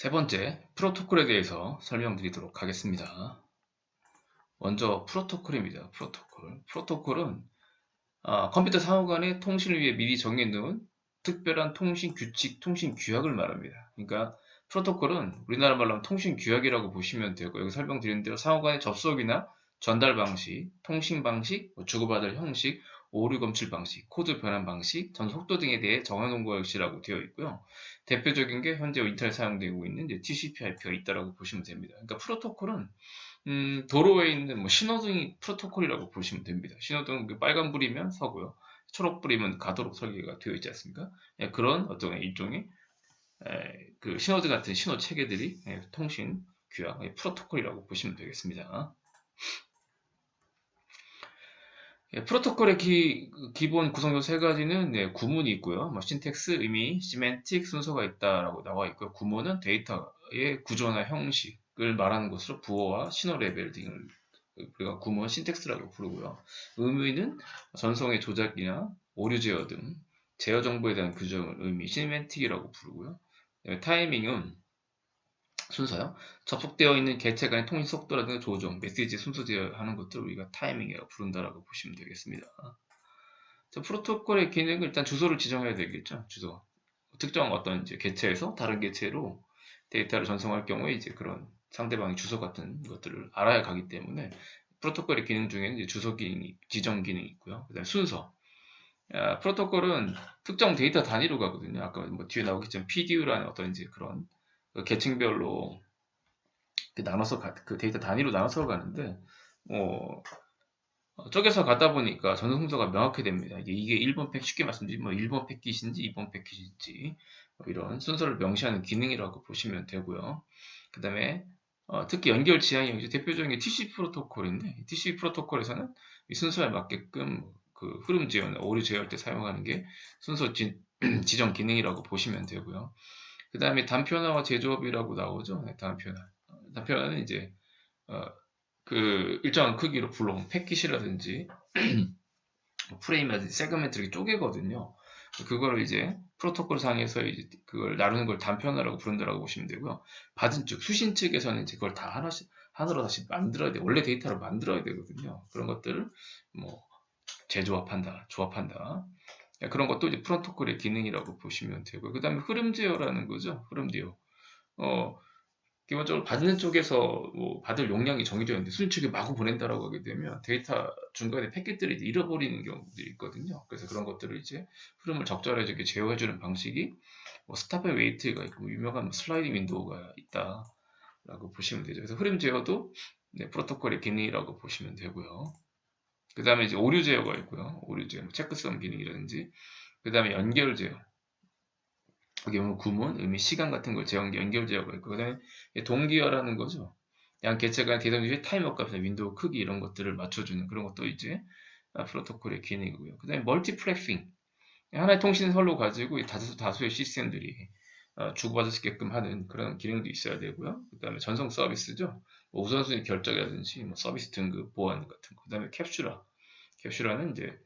세 번째, 프로토콜에 대해서 설명드리도록 하겠습니다. 먼저 프로토콜입니다. 프로토콜은 컴퓨터 상호 간의 통신을 위해 미리 정해놓은 특별한 통신 규칙, 통신 규약을 말합니다. 그러니까 프로토콜은 우리나라 말로 하면 통신 규약이라고 보시면 되고, 여기 설명드린 대로 상호 간의 접속이나 전달 방식, 통신 방식, 주고받을 형식, 오류 검출 방식, 코드 변환 방식, 전 속도 등에 대해 정해놓은 것이라고 되어 있고요. 대표적인 게 현재 인터넷 사용되고 있는 TCP/IP가 있다라고 보시면 됩니다. 그러니까 프로토콜은 도로에 있는 신호등이 프로토콜이라고 보시면 됩니다. 신호등 빨간불이면 서고요. 초록불이면 가도록 설계가 되어 있지 않습니까? 그런 어떤 일종의 그 신호등 같은 신호 체계들이 통신 규약, 프로토콜이라고 보시면 되겠습니다. 프로토콜의 기본 구성 요소 세 가지는 구문이 있고요. 신텍스, 의미, 시멘틱 순서가 있다라고 나와 있고요. 구문은 데이터의 구조나 형식을 말하는 것으로 부호와 신호 레벨 등을 우리가 구문 신텍스라고 부르고요. 의미는 전송의 조작이나 오류 제어 등 제어 정보에 대한 규정을 의미 시멘틱이라고 부르고요. 타이밍은 순서요. 접속되어 있는 개체 간의 통신 속도라든가 조정, 메시지 순서 제어하는 것들을 우리가 타이밍이라고 부른다라고 보시면 되겠습니다. 자, 프로토콜의 기능은 일단 주소를 지정해야 되겠죠. 주소. 특정 어떤 이제 개체에서 다른 개체로 데이터를 전송할 경우에 이제 그런 상대방의 주소 같은 것들을 알아야 가기 때문에 프로토콜의 기능 중에는 이제 주소 기능이, 지정 기능이 있고요. 그다음에 순서. 프로토콜은 특정 데이터 단위로 가거든요. 아까 뭐 뒤에 나오겠지만 PDU라는 어떤 이제 그런 계층별로 나눠서 그 데이터 단위로 나눠서 가는데 쪼개서 가다 보니까 전송 순서가 명확히 됩니다. 이게 1번 팩 쉽게 말씀드리면 1번 패킷인지 2번 패킷인지 이런 순서를 명시하는 기능이라고 보시면 되고요. 그 다음에 특히 연결 지향이 대표적인 게 TCP 프로토콜인데 TCP 프로토콜에서는 이 순서에 맞게끔 그 흐름 제어나 오류 제어할 때 사용하는 게 순서 지정 기능이라고 보시면 되고요. 그 다음에 단표나와 제조업이라고 나오죠. 단표나는 이제 그 일정한 크기로 불러온 패킷이라든지 프레임이라든지 세그멘트 이렇게 쪼개거든요. 그거를 이제 프로토콜 상에서 이제 그걸 나누는 걸 단편화라고 부른다라고 보시면 되고요. 받은 측, 수신 측에서는 이제 그걸 다 하나로 다시 만들어야 돼. 원래 데이터를 만들어야 되거든요. 그런 것들을 뭐 재조합한다, 조합한다. 그런 것도 이제 프로토콜의 기능이라고 보시면 되고요. 그 다음에 흐름 제어라는 거죠. 흐름 제어. 기본적으로 받는 쪽에서 뭐 받을 용량이 정해져 있는데 수신 측에 마구 보낸다라고 하게 되면 데이터 중간에 패킷들이 잃어버리는 경우들이 있거든요. 그래서 그런 것들을 이제 흐름을 적절하게 제어해주는 방식이 뭐 스탑 앤 웨이트가 있고 유명한 슬라이딩 윈도우가 있다라고 보시면 되죠. 그래서 흐름 제어도 프로토콜의 기능이라고 보시면 되고요. 그 다음에 이제 오류 제어가 있고요. 오류 제어, 체크성 기능이라든지 그 다음에 연결 제어. 여기 보면 구문, 의미, 시간 같은 걸 연결 제어가 있고, 그 다음에 동기화라는 거죠. 양 개체 간의 대상 주의 타이머 값이나 윈도우 크기 이런 것들을 맞춰주는 그런 것도 이제 프로토콜의 기능이고요. 그 다음에 멀티플렉싱. 하나의 통신선로 가지고 다수의 시스템들이 주고받을 수 있게끔 하는 그런 기능도 있어야 되고요. 그 다음에 전송 서비스죠. 뭐 우선순위 결정이라든지 뭐 서비스 등급 보안 같은 거. 그 다음에 캡슐화. 캡슐화는 이제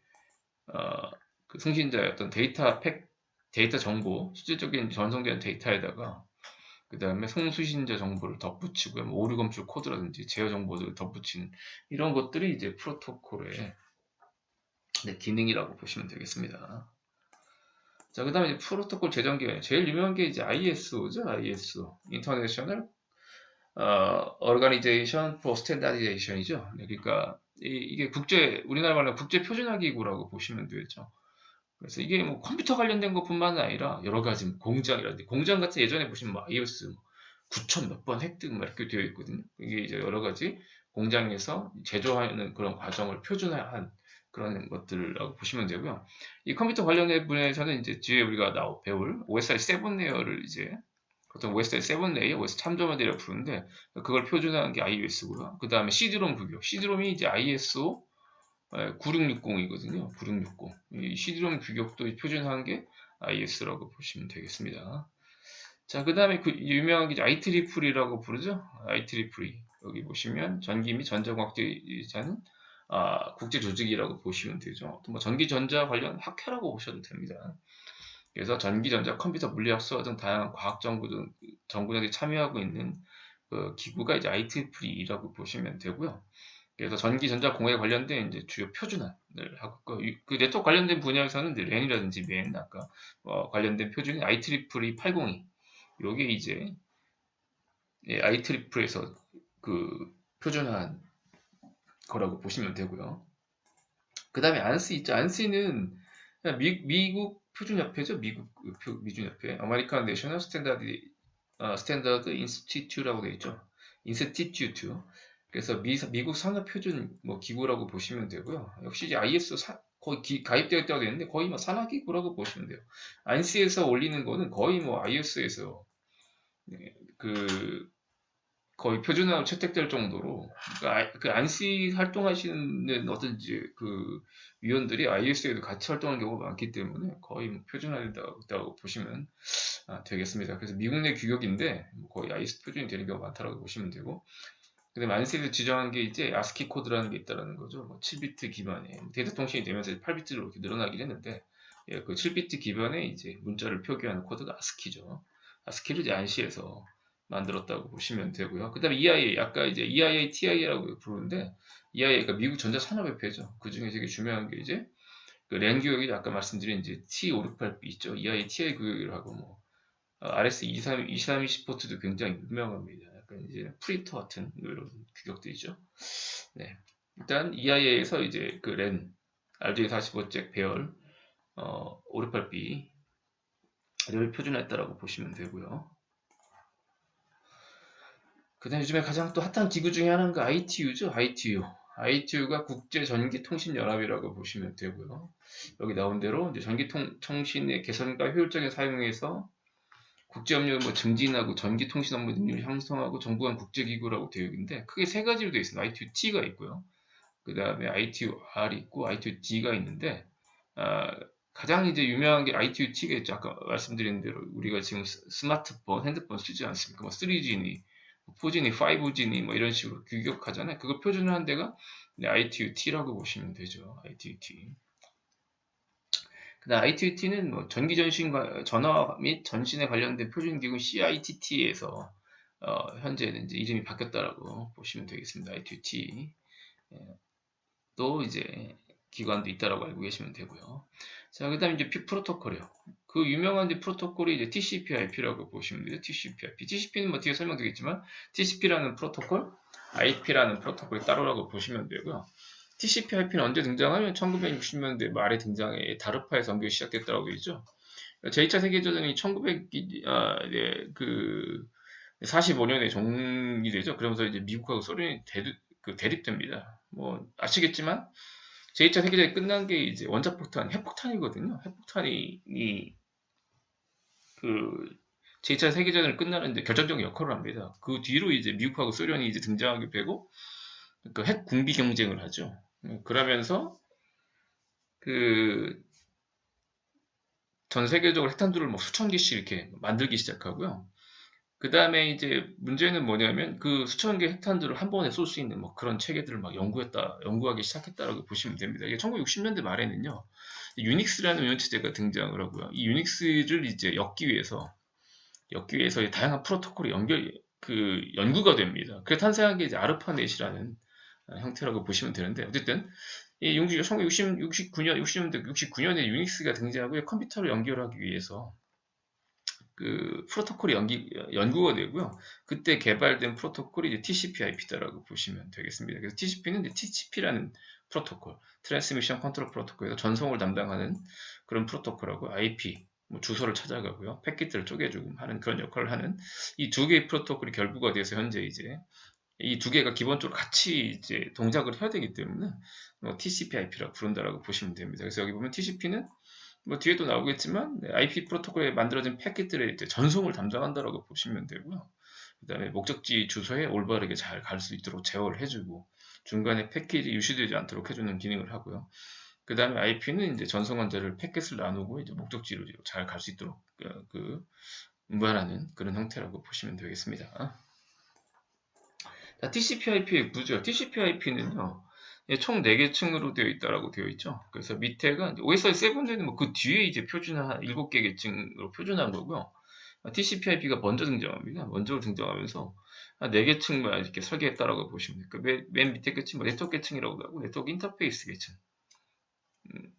그 송신자의 어떤 데이터 정보, 실질적인 전송된 데이터에다가 그 다음에 송수신자 정보를 덧붙이고요. 뭐 오류 검출 코드라든지 제어 정보들을 덧붙이는 이런 것들이 이제 프로토콜의 기능이라고 보시면 되겠습니다. 자, 그 다음에 프로토콜 제정 기관 제일 유명한 게 이제 ISO죠. ISO, International Organization for Standardization이죠. 그러니까 이게 우리나라 말로 국제 표준화 기구라고 보시면 되죠. 그래서 이게 뭐 컴퓨터 관련된 것뿐만 아니라 여러 가지 공장이라든지 공장 같은 예전에 보시면 뭐 iOS 9천 몇 번 획득 막 이렇게 되어 있거든요. 이게 이제 여러 가지 공장에서 제조하는 그런 과정을 표준화한 그런 것들이라고 보시면 되고요. 이 컴퓨터 관련된 분야에서는 이제 뒤에 우리가 배울 OSI 7 레이어를 이제 어떤 OSI 7 레이어, OS 참조 모델이라고 부르는데 그걸 표준화한 게 iOS고요. 그 다음에 CD-ROM 규격, CD-ROM이 이제 ISO 9660이거든요. 9660. 이 CD-ROM 규격도 표준화한 게 IS라고 보시면 되겠습니다. 자, 그 다음에 그 유명한 게 IEEE라고 부르죠. IEEE. 여기 보시면 전기 및 전자공학제자는 국제 조직이라고 보시면 되죠. 또 뭐 전기전자 관련 학회라고 보셔도 됩니다. 그래서 전기, 전자, 컴퓨터, 물리학, 수학 등 다양한 과학 정보 등 전국에 참여하고 있는 그 기구가 이제 IEEE라고 보시면 되고요. 그래서 전기 전자 공해 관련된 이제 주요 표준안을 하고 있고, 그 네트워크 관련된 분야에서는 이제 랜이라든지 맨 아까 관련된 표준이 IEEE 802. 요게 이제 IEEE에서 그 표준화한 거라고 보시면 되고요. 그 다음에 안시 있죠. 안시는 미국 표준협회죠. 미국 미준협회. 아메리칸 내셔널 스탠다드 인스티튜라고 되어 있죠. 인스티튜트. 그래서 미국 산업 표준 뭐 기구라고 보시면 되고요. 역시 이제 IS 거의 가입되어 있다고 되어 있는데 거의 뭐 산하 기구라고 보시면 돼요. 안시에서 올리는 거는 거의 뭐 IS에서 그 거의 표준화로 채택될 정도로 그러니까 그 안시 활동하시는 어떤 이제 그 위원들이 IS에도 같이 활동하는 경우가 많기 때문에 거의 뭐 표준화된다고 보시면 되겠습니다. 그래서 미국 내 규격인데 거의 IS 표준이 되는 경우가 많다고 보시면 되고, 그다음에 안시에서 지정한 게 이제 ASCII 코드라는 게 있다는 거죠. 뭐 7비트 기반의 데이터 통신이 되면서 8비트로 이렇게 늘어나긴 했는데, 그 7비트 기반의 이제 문자를 표기하는 코드가 ASCII죠. ASCII를 이제 안시에서 만들었다고 보시면 되고요. 그 다음에 EIA, 아까 이제 EIA, TIA라고 부르는데, EIA가 미국 전자산업협회죠. 그 중에 되게 중요한 게 이제 그 랜 교육이 아까 말씀드린 이제 T568B 있죠. EIA, TIA 교육하고 뭐 RS232 포트도 굉장히 유명합니다. 약간 이제 프린터 같은 이런 규격들이죠. 네. 일단 EIA에서 이제 그 랜 RJ45잭 배열 568B 를 표준화했다라고 보시면 되고요. 그 다음에 요즘에 가장 또 핫한 기구 중에 하나가 ITU죠. ITU. ITU가 국제전기통신연합이라고 보시면 되고요. 여기 나온 대로 이제 전기통신의 개선과 효율적인 사용에서 국제협력을 뭐 증진하고 전기통신 업무 능률을 향상하고 정부 간 국제기구라고 되어 있는데 크게 세 가지로 되어 있습니다. ITU-T가 있고요. 그 다음에 ITU-R이 있고 ITU-D가 있는데 가장 이제 유명한 게 ITU-T가 있죠. 아까 말씀드린 대로 우리가 지금 스마트폰, 핸드폰 쓰지 않습니까? 뭐 3G니, 4G니, 5G니 뭐 이런 식으로 규격하잖아요. 그거 표준화한 데가 ITU-T라고 보시면 되죠. ITU-T. 그다음 ITU-T는 뭐 전화 및 전신에 관련된 표준기구 CITT에서 현재는 이제 이름이 바뀌었다라고 보시면 되겠습니다. ITU-T. 또 이제 기관도 있다라고 알고 계시면 되고요. 자, 그 다음에 이제 프로토콜이요. 그 유명한 이제 프로토콜이 이제 TCP/IP라고 보시면 돼요. TCP/IP. TCP는 뭐 뒤에 설명드리겠지만 TCP라는 프로토콜, IP라는 프로토콜이 따로라고 보시면 되고요. TCP/IP는 언제 등장하면 1960년대 말에 등장해 다르파에서 연결이 시작됐다고 되죠. 제2차 세계대전이 45년에 종이되죠. 그러면서 이제 미국하고 소련이 대립됩니다. 뭐 아시겠지만 제2차 세계대전이 끝난 게 이제 원자폭탄, 핵폭탄이거든요. 핵폭탄이 그 제2차 세계대전을 끝나는데 결정적인 역할을 합니다. 그 뒤로 이제 미국하고 소련이 이제 등장하게 되고 그 핵 군비 경쟁을 하죠. 그러면서 그 전 세계적으로 핵탄두를 뭐 수천 개씩 이렇게 만들기 시작하고요. 그 다음에 이제 문제는 뭐냐면 그 수천 개 핵탄두를 한 번에 쏠 수 있는 뭐 그런 체계들을 막 연구하기 시작했다라고 보시면 됩니다. 이게 1960년대 말에는요, 유닉스라는 운영체제가 등장을 하고요. 이 유닉스를 이제 엮기 위해서 다양한 프로토콜이 연구가 됩니다. 그래 탄생한 게 이제 아르파넷이라는 형태라고 보시면 되는데, 어쨌든 이 1969년에 유닉스가 등장하고 컴퓨터를 연결하기 위해서 그 프로토콜이 연구가 되고요. 그때 개발된 프로토콜이 이제 TCP/IP다라고 보시면 되겠습니다. 그래서 TCP는 이제 TCP라는 프로토콜, 트랜스미션 컨트롤 프로토콜에서 전송을 담당하는 그런 프로토콜하고 IP, 뭐 주소를 찾아가고요, 패킷들을 쪼개주고 하는 그런 역할을 하는 이 두 개의 프로토콜이 결부가 돼서 현재 이제 이 두 개가 기본적으로 같이 이제 동작을 해야 되기 때문에 TCP/IP라고 부른다라고 보시면 됩니다. 그래서 여기 보면 TCP는 뭐 뒤에도 나오겠지만 IP 프로토콜에 만들어진 패킷들의 이제 전송을 담당한다라고 보시면 되고요. 그 다음에 목적지 주소에 올바르게 잘 갈 수 있도록 제어를 해주고 중간에 패킷이 유실되지 않도록 해주는 기능을 하고요. 그 다음에 IP는 이제 전송원자를 패킷을 나누고 이제 목적지로 잘 갈 수 있도록 운반하는 그런 형태라고 보시면 되겠습니다. 자, TCP/IP의 구조. TCP/IP는요, 총 4개 층으로 되어 있다라고 되어 있죠. 그래서 밑에가 OSI 7는 뭐 그 뒤에 이제 표준화 7개 계층으로 표준한 거고요. TCP/IP가 먼저 등장합니다. 먼저 등장하면서 4계층만 이렇게 설계했다라고 보시면 돼요. 맨 밑에 계층, 네트워크 계층이라고 하고, 네트워크 인터페이스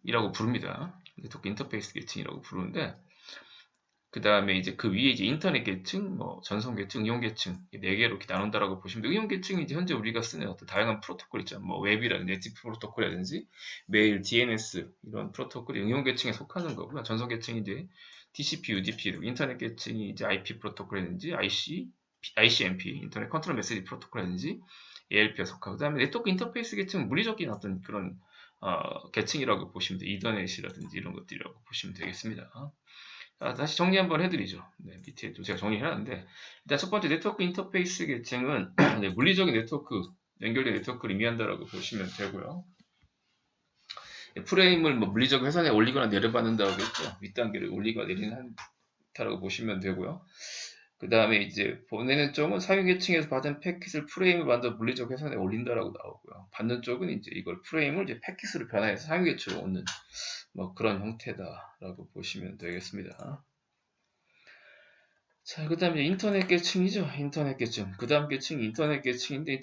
계층이라고 부릅니다. 네트워크 인터페이스 계층이라고 부르는데, 그 다음에 이제 그 위에 이제 인터넷 계층, 전송 계층, 응용 계층, 4개로 이렇게 나눈다라고 보시면 돼요. 응용 계층이 이제 현재 우리가 쓰는 어떤 다양한 프로토콜 있죠. 웹이라든지, HTTP 프로토콜이라든지, 메일, DNS, 이런 프로토콜이 응용 계층에 속하는 거고요. 전송 계층이 이제 TCP, UDP, 인터넷 계층이 이제 IP 프로토콜이라든지, ICMP, 인터넷 컨트롤 메시지 프로토콜이라든지, ALP가 속하고, 그 다음에 네트워크 인터페이스 계층은 물리적인 어떤 그런, 계층이라고 보시면 돼요. 이더넷이라든지 이런 것들이라고 보시면 되겠습니다. 다시 정리 한번 해드리죠. 네, 밑에 또 제가 정리해놨는데, 일단 첫 번째 네트워크 인터페이스 계층은 네, 물리적인 네트워크, 연결된 네트워크를 의미한다라고 보시면 되고요. 프레임을 물리적 회선에 올리거나 내려받는다고 했죠. 윗단계를 올리거나 내리는 한다라고 보시면 되고요. 그 다음에 이제 보내는 쪽은 사용 계층에서 받은 패킷을 프레임을 만들어 물리적 회선에 올린다라고 나오고요. 받는 쪽은 이제 이걸 프레임을 이제 패킷으로 변화해서 사용 계층으로 얻는 그런 형태다라고 보시면 되겠습니다. 자, 그 다음에 인터넷 계층이죠. 인터넷 계층. 그 다음 계층이 인터넷 계층인데,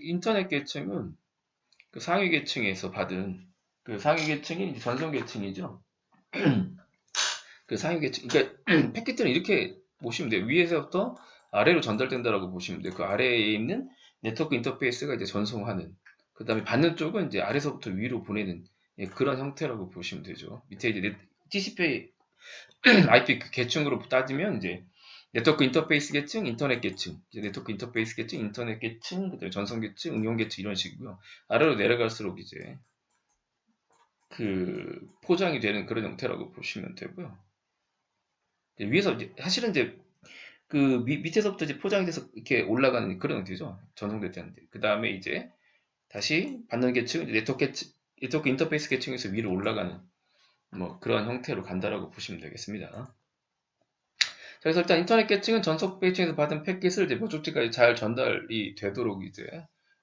인터넷 계층은 그 상위 계층에서 받은, 그 상위 계층이 이제 전송 계층이죠. 그 상위 계층, 그러니까 패킷들은 이렇게 보시면 돼요. 위에서부터 아래로 전달된다라고 보시면 돼요. 그 아래에 있는 네트워크 인터페이스가 이제 전송하는, 그 다음에 받는 쪽은 이제 아래서부터 위로 보내는 그런 형태라고 보시면 되죠. 밑에 이제 TCP IP 계층으로 따지면 이제 네트워크 인터페이스 계층, 인터넷 계층, 이제 네트워크 인터페이스 계층, 인터넷 계층, 그다음에 전송 계층, 응용 계층 이런 식이고요. 아래로 내려갈수록 이제 그 포장이 되는 그런 형태라고 보시면 되고요. 위에서 이제 사실은 이제 그 밑에서부터 이제 포장이 돼서 이렇게 올라가는 그런 형태죠. 전송될 때인데. 그 다음에 이제 다시 받는 계층, 네트워크 계층, 네트워크 인터페이스 계층에서 위로 올라가는 그런 형태로 간다라고 보시면 되겠습니다. 그래서 일단 인터넷 계층은 전속 계층에서 받은 패킷을 이제 목적지까지 잘 전달이 되도록 이제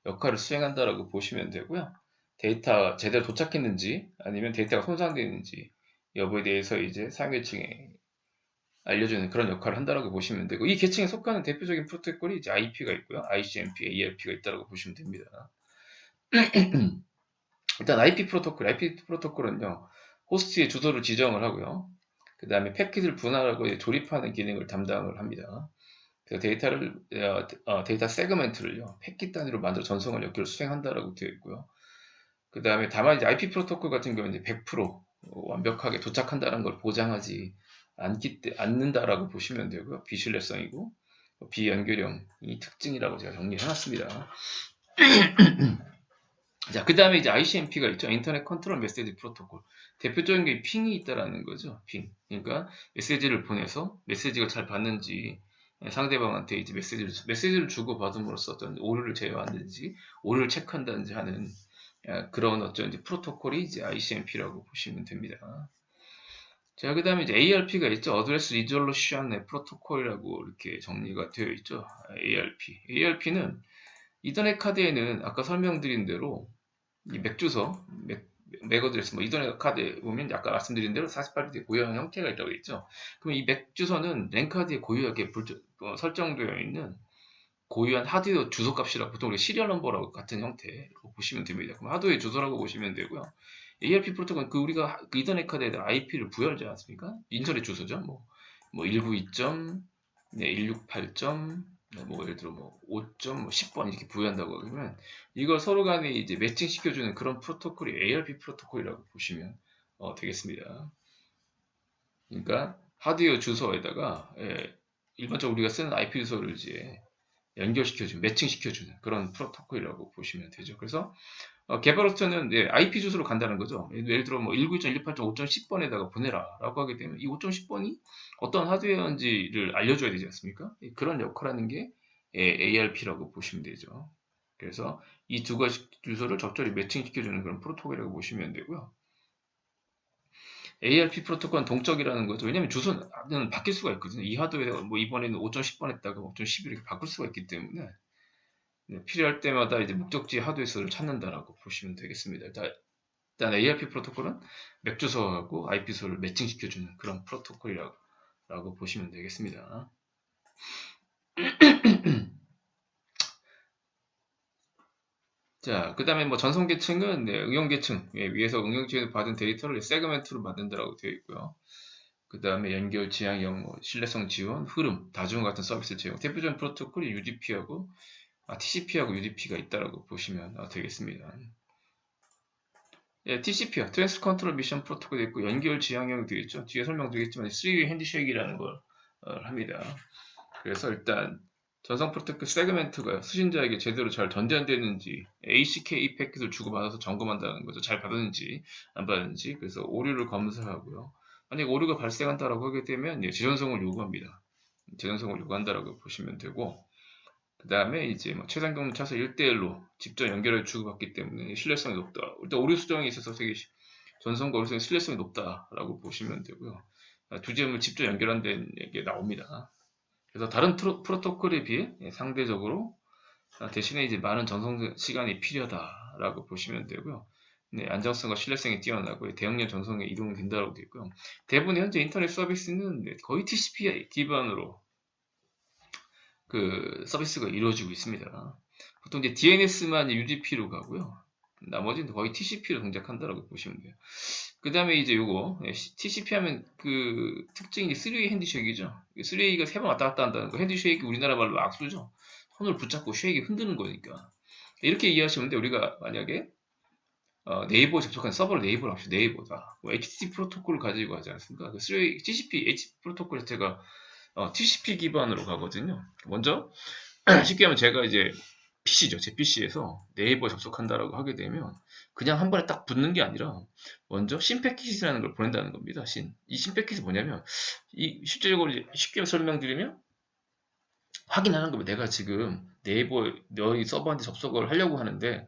역할을 수행한다라고 보시면 되고요. 데이터 제대로 도착했는지 아니면 데이터가 손상되는지 여부에 대해서 이제 사용 계층에 알려주는 그런 역할을 한다라고 보시면 되고, 이 계층에 속하는 대표적인 프로토콜이 이제 IP가 있고요. ICMP, ARP가 있다라고 보시면 됩니다. 일단 IP 프로토콜은요, 호스트의 주소를 지정을 하고요. 그 다음에 패킷을 분할하고 조립하는 기능을 담당을 합니다. 그래서 데이터 세그멘트를요, 패킷 단위로 만들어 전송을 역기를 수행한다라고 되어 있고요. 그 다음에 다만 이제 IP 프로토콜 같은 경우는 이제 100% 완벽하게 도착한다는 걸 보장하지 않는다라고 보시면 되고요. 비신뢰성이고 비연결형이 특징이라고 제가 정리해놨습니다. 자, 그 다음에 이제 ICMP가 있죠. 인터넷 컨트롤 메시지 프로토콜. 대표적인 게 핑이 있다라는 거죠. 핑. 그러니까 메시지를 보내서 메시지가 잘 받는지 상대방한테 이제 메시지를 주고 받음으로써 어떤 오류를 제어한다든지 오류를 체크한다든지 하는 그런 어떤 이제 프로토콜이 이제 ICMP라고 보시면 됩니다. 자, 그 다음에 이제 ARP가 있죠. Address Resolution Protocol이라고 이렇게 정리가 되어 있죠. ARP. ARP는 이더넷 카드에는 아까 설명드린 대로 이 맥주소, 맥어드레스, 이더넷 카드에 보면 아까 말씀드린 대로 48비트의 고유한 형태가 있다고 했죠. 그럼 이 맥주소는 랜 카드에 고유하게 설정되어 있는 고유한 하드웨어 주소 값이라고 보통 우리 시리얼 넘버라고 같은 형태로 보시면 됩니다. 그럼 하드웨어 주소라고 보시면 되고요. ARP 프로토콜은 우리가 그 이더넷 카드에 IP를 부여하지 않습니까? 인터넷 주소죠. 192. 168. 예를 들어 5.10번 이렇게 부여한다고 하면 이걸 서로 간에 이제 매칭 시켜주는 그런 프로토콜이 ARP 프로토콜이라고 보시면 되겠습니다. 그러니까 하드웨어 주소에다가 일반적으로 우리가 쓰는 IP 주소를 이제 연결시켜주는, 매칭시켜주는 그런 프로토콜이라고 보시면 되죠. 그래서 개발업체는 IP 주소로 간다는 거죠. 예를 들어 192.168.5.10번에다가 보내라 라고 하게 되면 이 5.10번이 어떤 하드웨어인지를 알려줘야 되지 않습니까? 그런 역할을 하는 게 ARP라고 보시면 되죠. 그래서 이 두 가지 주소를 적절히 매칭시켜주는 그런 프로토콜이라고 보시면 되고요. ARP 프로토콜은 동적이라는 거죠. 왜냐하면 주소는 바뀔 수가 있거든요. 이 하드웨어가 이번에는 5.10번 했다가 5.11 이렇게 바꿀 수가 있기 때문에 필요할 때마다 이제 목적지 하드웨어를 찾는다라고 보시면 되겠습니다. 일단 ARP 프로토콜은 맥 주소하고 IP 주소를 매칭시켜주는 그런 프로토콜이라고 라고 보시면 되겠습니다. 자, 그 다음에 뭐 전송 계층은 응용 계층 위에서 응용 계층에서 받은 데이터를 세그멘트로 만든다라고 되어 있고요. 그 다음에 연결, 지향형, 뭐 신뢰성 지원, 흐름, 다중 같은 서비스 제공. 대표적인 프로토콜이 UDP하고 TCP하고 UDP가 있다라고 보시면 되겠습니다. 예, TCP요. 트랜스 컨트롤 미션 프로토콜이 있고 연결 지향형이 되겠죠. 뒤에 설명드리겠지만 3웨이 핸드쉐이크라는 걸 합니다. 그래서 일단 전송 프로토콜 세그멘트가 수신자에게 제대로 잘 전달되는지 ACK 패킷을 주고받아서 점검한다는 거죠. 잘 받았는지 안 받았는지. 그래서 오류를 검사하고요. 만약 오류가 발생한다라고 하게 되면 재전송을 요구합니다. 재전송을 요구한다라고 보시면 되고, 그 다음에 이제 뭐 최단 경로 차서 1대1로 직접 연결을 주고받기 때문에 신뢰성이 높다. 일단 오류 수정에 있어서 되게 전송과 오류성의 신뢰성이 높다라고 보시면 되고요. 두 점을 직접 연결한다는 게 나옵니다. 그래서 다른 프로토콜에 비해 상대적으로 대신에 이제 많은 전송 시간이 필요하다라고 보시면 되고요. 네, 안정성과 신뢰성이 뛰어나고 대용량 전송에 이동이 된다고 되어 있고요. 대부분 현재 인터넷 서비스는 거의 TCP 기반으로 그 서비스가 이루어지고 있습니다. 보통 이제 DNS만 UDP로 가고요. 나머지는 거의 TCP로 동작한다라고 보시면 돼요. 그 다음에 이제 요거 TCP 하면 그 특징이 3웨이 핸드쉐이크이죠. 3웨이가 3번 왔다 갔다 한다는 거. 핸드쉐이크 우리나라 말로 악수죠. 손을 붙잡고 쉐이크 흔드는 거니까. 이렇게 이해하시면 돼. 우리가 만약에 네이버에 접속한 서버를 네이버로 합시다. 네이버다. 뭐 HTTP 프로토콜을 가지고 하지 않습니까? 그 3웨이 TCP, HTTP 프로토콜 자체가 TCP 기반으로 가거든요. 먼저 쉽게 하면 제가 이제 PC죠. 제 PC에서 네이버 접속한다라고 하게 되면 그냥 한 번에 딱 붙는 게 아니라 먼저 신패킷이라는 걸 보낸다는 겁니다. 이 신패킷이 뭐냐면 이 실제적으로 쉽게 설명드리면 확인하는 겁니다. 내가 지금 네이버 너희 서버한테 접속을 하려고 하는데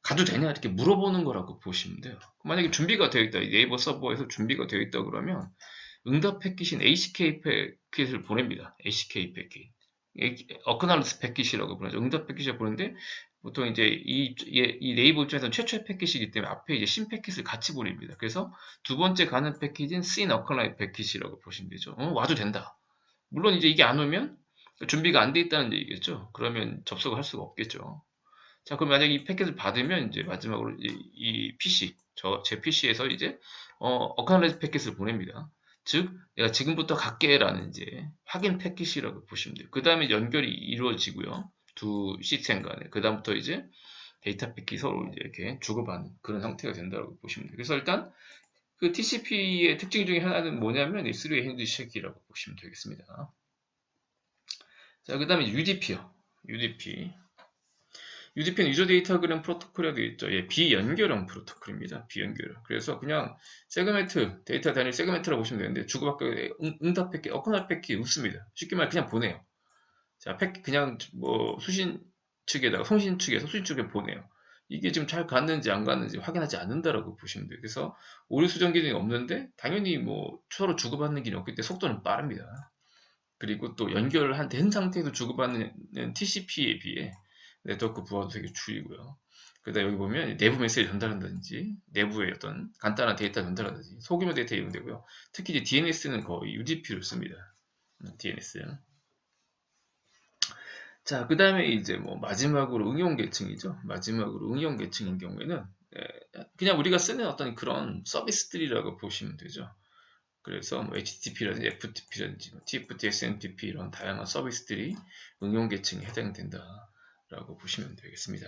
가도 되냐 이렇게 물어보는 거라고 보시면 돼요. 만약에 준비가 되어 있다. 네이버 서버에서 준비가 되어 있다 그러면 응답 패킷인 ACK 패킷을 보냅니다. ACK 패킷. 어크날리스 패킷이라고 부르죠. 응답 패킷을 보는데 보통 이제 이 네이버 입장에서는 최초의 패킷이기 때문에 앞에 이제 신 패킷을 같이 보냅니다. 그래서 두 번째 가는 패킷인 sin 어크날리스 패킷이라고 보시면 되죠. 와도 된다. 물론 이제 이게 안 오면 준비가 안 돼 있다는 얘기겠죠. 그러면 접속을 할 수가 없겠죠. 자, 그럼 만약에 이 패킷을 받으면 이제 마지막으로 이 PC, 제 PC에서 이제 어크날리즈 패킷을 보냅니다. 즉, 내가 지금부터 갈게라는 이제 확인 패킷이라고 보시면 돼요. 그 다음에 연결이 이루어지고요. 두 시스템 간에. 그 다음부터 이제 데이터 패킷 서로 이제 이렇게 주고받는 그런 형태가 된다고 보시면 돼요. 그래서 일단 그 TCP의 특징 중에 하나는 뭐냐면 이 3웨이 핸드쉐이크라고 보시면 되겠습니다. 자, 그 다음에 UDP요. UDP. UDP는 유저 데이터그램 프로토콜이라고 되어 있죠. 예, 비연결형 프로토콜입니다. 비연결형. 그래서 그냥 세그멘트, 데이터 단위 세그멘트라고 보시면 되는데 주고받고 응답 패킷, 어커널 패킷 없습니다. 쉽게 말해 그냥 보내요. 자, 패킷 그냥 뭐 수신 측에다가 송신 측에서 수신 측에 보내요. 이게 지금 잘 갔는지 안 갔는지 확인하지 않는다라고 보시면 돼요. 그래서 오류 수정 기능이 없는데 당연히 뭐 서로 주고받는 기능이 없기 때문에 속도는 빠릅니다. 그리고 또 연결을 된 상태에서 주고받는 TCP에 비해 네트워크 부하도 되게 줄이고요. 그다음 여기 보면 내부 메시지 전달한다든지 내부의 어떤 간단한 데이터 전달한다든지 소규모 데이터 이용되고요. 특히 이제 DNS는 거의 UDP를 씁니다. DNS. 자, 그 다음에 이제 뭐 마지막으로 응용 계층이죠. 마지막으로 응용 계층인 경우에는 그냥 우리가 쓰는 어떤 그런 서비스들이라고 보시면 되죠. 그래서 뭐 HTTP라든지 FTP라든지 TFT, SMTP 이런 다양한 서비스들이 응용 계층에 해당된다라고 보시면 되겠습니다.